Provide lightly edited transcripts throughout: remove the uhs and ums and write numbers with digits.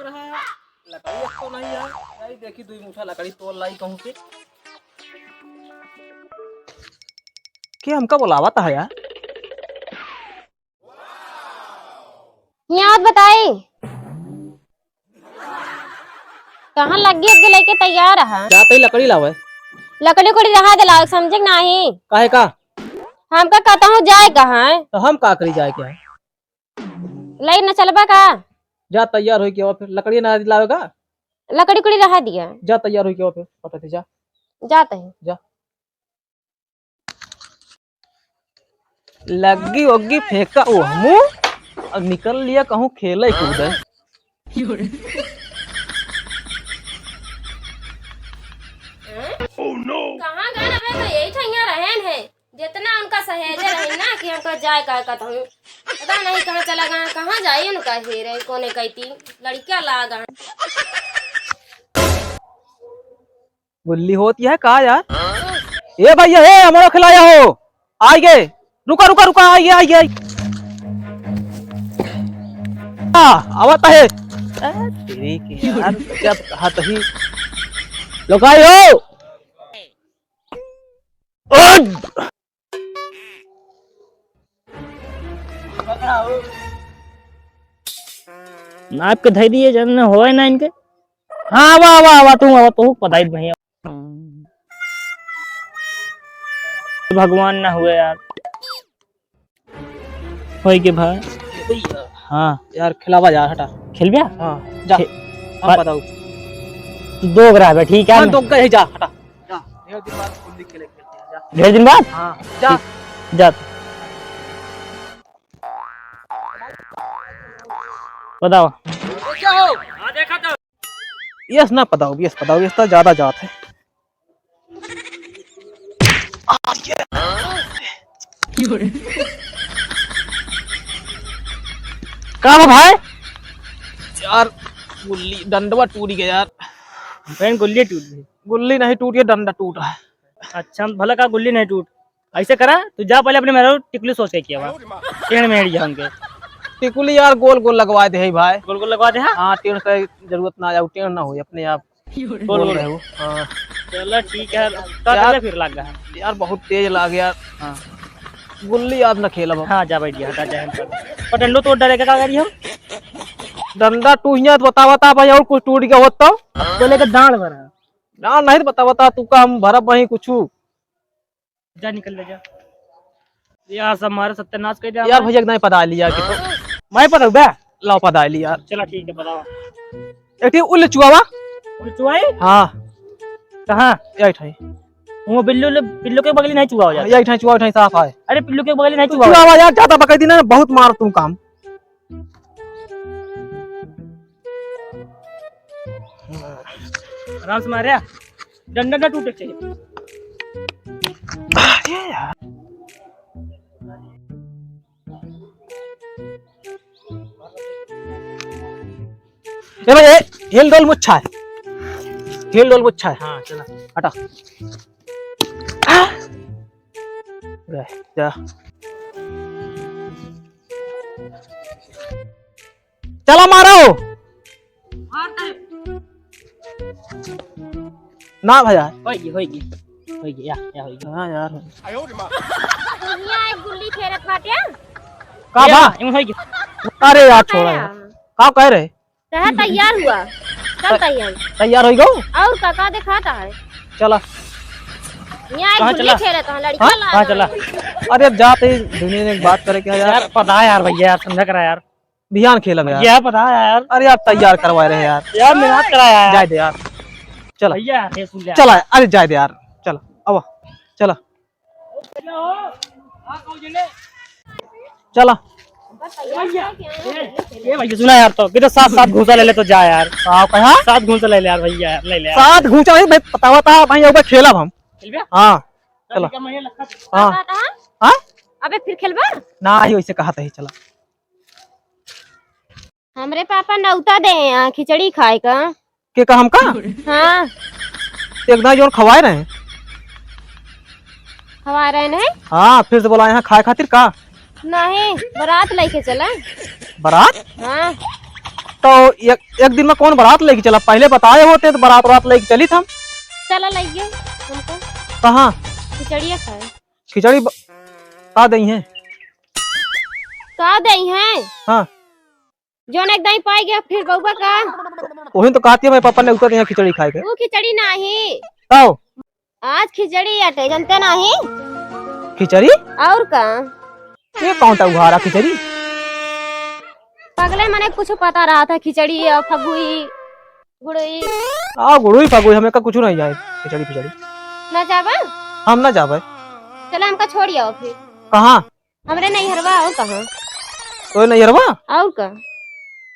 रहा है लकड़ी तो नहीं है नहीं देखी दुई मुठा लकड़ी तोड़ लाई कहूँ से क्या हमका बुलावा था यार यहाँ बताई कहाँ लगी अब लेके तैयार है जाते ही लकड़ी लावे लकड़ी उकड़ी रहा दिला समझे नहीं काहे का हमका कहता हूँ जाए कहाँ तो हम का करी जाए क्या लई न चलबा का जा तैयार हो के फिर लकड़ी ना लावेगा लकड़ी उकड़ी रहा दिया जा तैयार हो के फिर पता थी जा जाते हैं जा लगी होगी फेंका वो हमू और निकल लिया कहूँ खेले कूदे कहाँ गए रहे तो यही ठैया रहन है जितना उनका सहेजे रहे ना कि हमको जाए का कहता हूँ पता नहीं कहाँ चला गया कहाँ जाए उनका हेरे कोने कहती लड़कियां ला गए गुल्ली होती है का यार ए भैया हे हमारा खिलाया हो आई गए रुका रुका रुका आई गए आई आवता है तेरी की यार जब कहा तही लुकाई हो नाप के धई दिए जन होए ना इनके हाँ वाह वाह वाह तू पता ही भैया भगवान ना हुए यार होई के भाई हाँ यार खिलावा जा हटा खेल बिया हाँ जा हम बताओ तू दो ग्राह ठीक है हाँ तो गए जा हटा जा एक दिन बाद गुल्ली खेले खेलते हैं जा ढेर दिन बाद हाँ जा जा बताओ क्या हो हाँ देखा तो यस ना बताओ यस तो ज्यादा जात है का भाई यार गुल्ली डंडवा टूट गया यार बहन गुल्ली टूट गई गुल्ली नहीं टूट गया डंडा टूटा है अच्छा भला का गुल्ली नहीं टूट ऐसे करा तू जा पहले अपने मेरे टिकली सोच के किया टेढ़ में जा उनके टिकुली यार गोल गोल लगवा दे भाई गोल गोल लगवा दे हाँ टेढ़ का जरूरत ना आए टेढ़ ना हो अपने आप गोल गोल रहे हो हाँ चलो ठीक है यार फिर लग गया यार बहुत तेज लाग यार हाँ गुल्ली याद न खेला हाँ जा बैठ गया हटा जा पर डंडो तो डरेगा का करी हम डंडा टूट बता बता भाई और कुछ टूट गया होता तो लेकर दांड भरा ना नहीं बता बता तू का हम भरब वही कुछ जा निकल ले जा यार सब हमारे सत्यानाश कर दिया यार भैया नहीं पता लिया कि तो मैं पता बे लाओ पता लिया यार चलो ठीक है बताओ एक उल चुआवा चुआई हाँ कहाँ यही ठाई वो पिल्लू के बगली नहीं चुआ हो जाता यही ठाई चुआ ठाई साफ है अरे पिल्लू के बगली नहीं चुआ चुआवा यार ज्यादा बकई दिन बहुत मार तू काम आराम से मारे डंडा ना टूटे चाहिए ए भाई हिल डोल मुच्छा है हिल डोल मुच्छा है हाँ चला हटा जा चला मारो ना भैया होगी या होगी हाँ यार दुनिया एक गुल्ली फेरत बाटे का भा इन होगी अरे यार छोड़ा यार का कह रहे तह तैयार हुआ सब तैयार तैयार हो गयो और काका दिखाता है चला यहाँ एक गुल्ली फेरत है लड़का ला कहाँ चला अरे अब जाते ही दुनिया में एक बात करे क्या यार यार पता है यार भैया यार समझा करा यार बिहान खेलम यार यार पता है यार अरे यार तैयार करवा रहे हैं यार मेहनत कराया यार जाए दे यार चला भैया ये सुन ले चला अरे जाए दे यार चला अब चला चला ये भैया सुना यार तो किधर साथ साथ घूसा ले ले तो जा यार कहा साथ घूसा ले ले यार भैया यार ले ले यार साथ घूचा नहीं भाई पता भाई अब खेलब हम खेल बिया हाँ चलो हाँ हाँ अबे फिर खेलबा ना ही वैसे कहा था ही चला हमरे पापा नौता दे हैं खिचड़ी खाए का के का हम का हाँ एक ना जोन खवाए रहे हैं हवा रहे नहीं हाँ फिर से बोला यहाँ खाए खातिर का नहीं बारात लेके चला बारात हाँ तो एक दिन में कौन बारात लेके चला? पहले बताए होते तो बारात लेके चली हम। चला लइए हमको कहाँ? खिचड़िया खाए। खिचड़ी आ गई है। का दई है हाँ जोन एक दही पाई गया फिर बउआ का वही तो कहती है मैं पापा ने उतर यहाँ खिचड़ी खाए के। वो खिचड़ी नहीं आओ आज खिचड़ी अटे जनते नहीं खिचड़ी और का ये कौन था उहारा खिचड़ी? पगले मने कुछ पता रहा था खिचड़ी और फगुई गुड़ई गुड़ुई फगुई हमें का कुछ नहीं जाए। खिचड़ी खिचड़ी ना जाबा हम ना जाबे। चलो हमका छोड़ आओ फिर। कहाँ? हमरे नहीं हरवा और कहाँ तो नहीं हरवा और का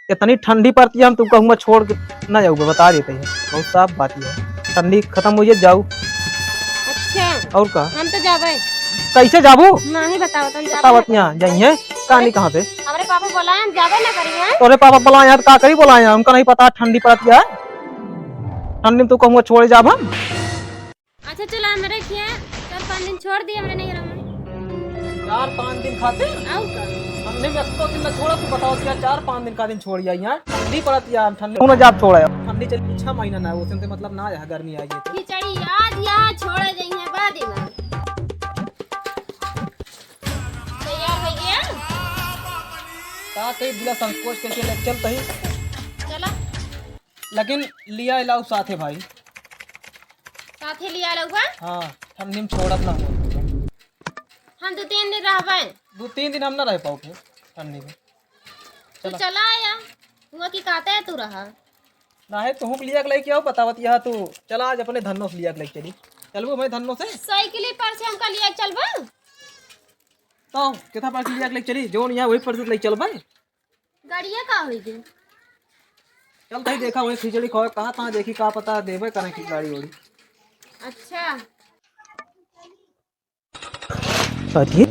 इतनी ठंडी पड़ती है हम तुमको कहूँगा छोड़ के ना जाऊँगा बता देते हैं। बहुत साफ बात है ठंडी खत्म हुई है जाऊ। अच्छा और का हम तो जाबे कैसे जाबू? नहीं बताओ तुम बतावत यहाँ जाइए कहानी कहाँ से? हमरे पापा बोला हम जाबे ना करिए। तोरे पापा बुलाए यहाँ तो का करी बुलाए हमको नहीं पता ठंडी पड़ती है। ठंडी में तू कहूँगा छोड़ जाब हम। अच्छा चलो हमरे किया 4-5 दिन छोड़ दिए हमरे नहीं हरवा 4-5 दिन खाते और का हमने में तो दिन में छोड़ा तू बताओ क्या 4-5 दिन का दिन छोड़ यार यहाँ ठंडी पड़ती है। ठंडी में जाब छोड़ा ठंडी चली 6 महीना ना वो से मतलब ना है गर्मी आई है खिचड़ी आज यहाँ छोड़ जाइए बाद में तैयार हो गया का कई बिना संकोच करके ले चलते ही चलो लेकिन लिया लाओ साथे भाई। साथे लिया लउगा हाँ ठंडी में छोड़त ना हो हम 2-3 दिन रहबे 2-3 दिन हम ना रह पाओ फिर ठंडी में। तू चला आया तू की कहते है तू रहा ना है तुम लिया के लेके आओ बतावत यहाँ तू चला आज अपने धनो से लिया के लेके चली चलबो मैं धनो से साइकिल पर से हमका लिया चलबा तो कितना पर लिया के लेके चली जोन यहाँ वही पर से लेके चलबे गाड़िया का होई गे चल कहीं देखा वही खिचड़ी खाओ कहाँ कहाँ देखी का पता देवे कने की गाड़ी वाड़ी। अच्छा साथी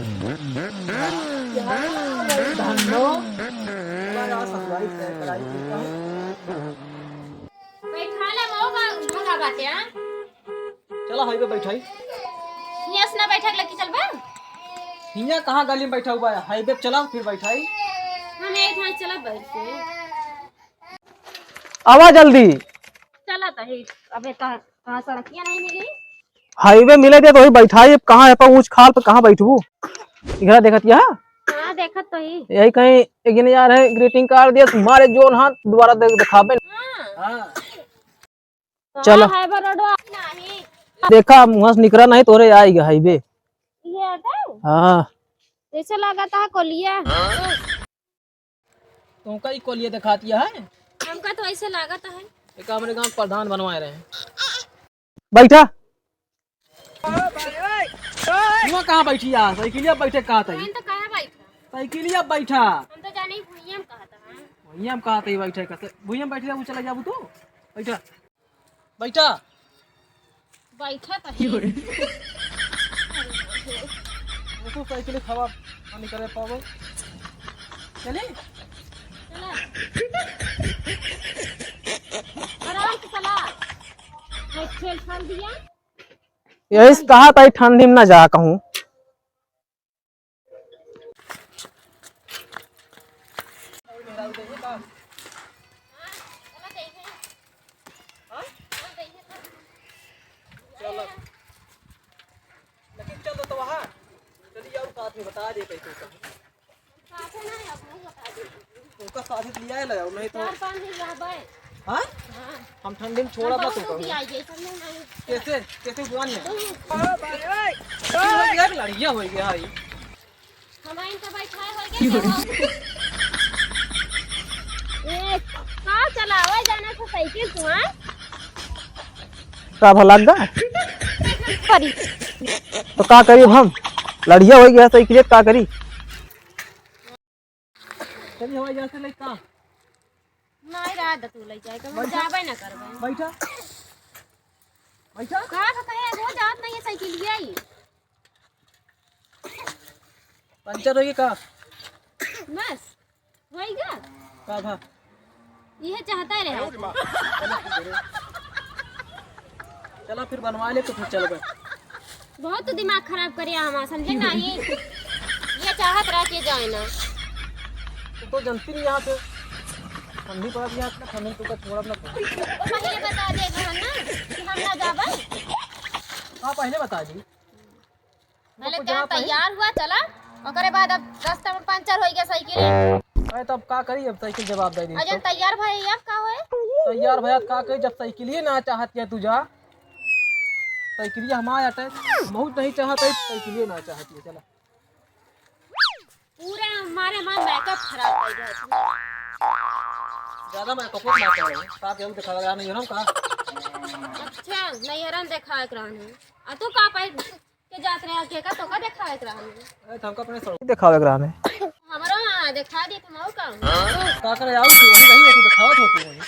बैठा ले मोगा भगा बाटे हां चला हाईवे बैठाई यस ना बैठा लेके चलबा हिया कहाँ गली में बैठा हुआ है हाईवे चला फिर बैठाई हम एक ठाई चला बैठ के आवा जल्दी चला तो ही अबे कहां सड़कियां नहीं मिली हाईवे मिले थे तो वही बैठाई अब कहाँ है पर ऊंच खाल पर कहाँ बैठबू इधर देखत यहाँ हां देखत तो ही यही कहीं एक दिन यार है ग्रीटिंग कार्ड दिया तुम्हारे जोन हाथ दोबारा दिखाबे। हां चलो है बरोडो नहीं देखा मुंह से निकला नहीं तोरे आएगा हाईवे ये आता हाँ जैसे लगा था कोलिया तुमका ही कोलिया दिखाती है हमका तो ऐसे लागत है एक हमारे गांव प्रधान बनवाए रहे हैं। बैठा वहाँ कहाँ बैठी यार साइकिलिया बैठे कहाँ था हम तो कहां बैठा साइकिलिया बैठा हम तो जाने भुइया में कहा था भैया हम कहाँ थे बैठे कैसे भैया बैठे जाबू चला जाबू तू बैठा बैठा बैठा तो तू साइकिल खवा नहीं करे पाओ चले चला आराम से चला मैं खेल छोड़ दिया यही कहा था ठंडी में ना जा कहूँ लेकिन चलो तो वहाँ चलिए और साथ में बता दे कैसे साथे ना अब नहीं बता दे उनका साथ लिया है लगाओ नहीं तो 4-5 दिन रहबे हाँ हां हम ठंडी में छोड़ा मत तो भी कहूँ आई जैसा नहीं कैसे कैसे बुआन है लड़कियां हो गया भाई हमारे इनका बैठा हो गया ए का चलावे जाना था साइकिल तू हां का भला लगा करी तो का करी हम लड़िया हो गया साइकिल का करी चल हवाई जहाज से ले का नहीं रहा तू ले जाए तो हम जाबे ना करबे बैठा बैठा का कहे वो जात नहीं है साइकिल ये आई पंचर हो गया का बस होएगा का था ये चाहता रहे चला फिर बनवा ले तो फिर चल गए बहुत तो दिमाग खराब करे हम समझे नहीं ये चाहत रह के जाए ना तो जनती नहीं यहाँ से ठंडी पड़त यार, ठंडी तू का छोड़ा ना। वो पहले बता दे घर ना कि हम ना जाबे। हाँ पहले बता दी। पहले क्या तैयार हुआ चला, ओकरे बाद अब रास्ता में पंचर हो गया साइकिल। अरे तब का करी, अब साइकिल जवाब दे दी। अजन तैयार भाई अब का होए? तैयार भैया का कही, जब साइकिल ही ना चाहती है तू जा। साइकिल हमारे अटे बहुत नहीं चाहता है, साइकिल ना चाहती है। चला पूरा हमारे मां मेकअप खराब कर दिया। ज्यादा मैं कपड़ा ना कर रहा हूं, साफ हम दिखा रहा नहीं हम का। अच्छा नहीं हरन देखा एकरान है। आ तू का पाई के जात रहे के का तो का देखा एकरान है? अरे हमको अपने सड़क दिखावे ग्राम है। हमरो दिखा दी तुम का का करे आओ, वही रही होती दिखावत होती वही।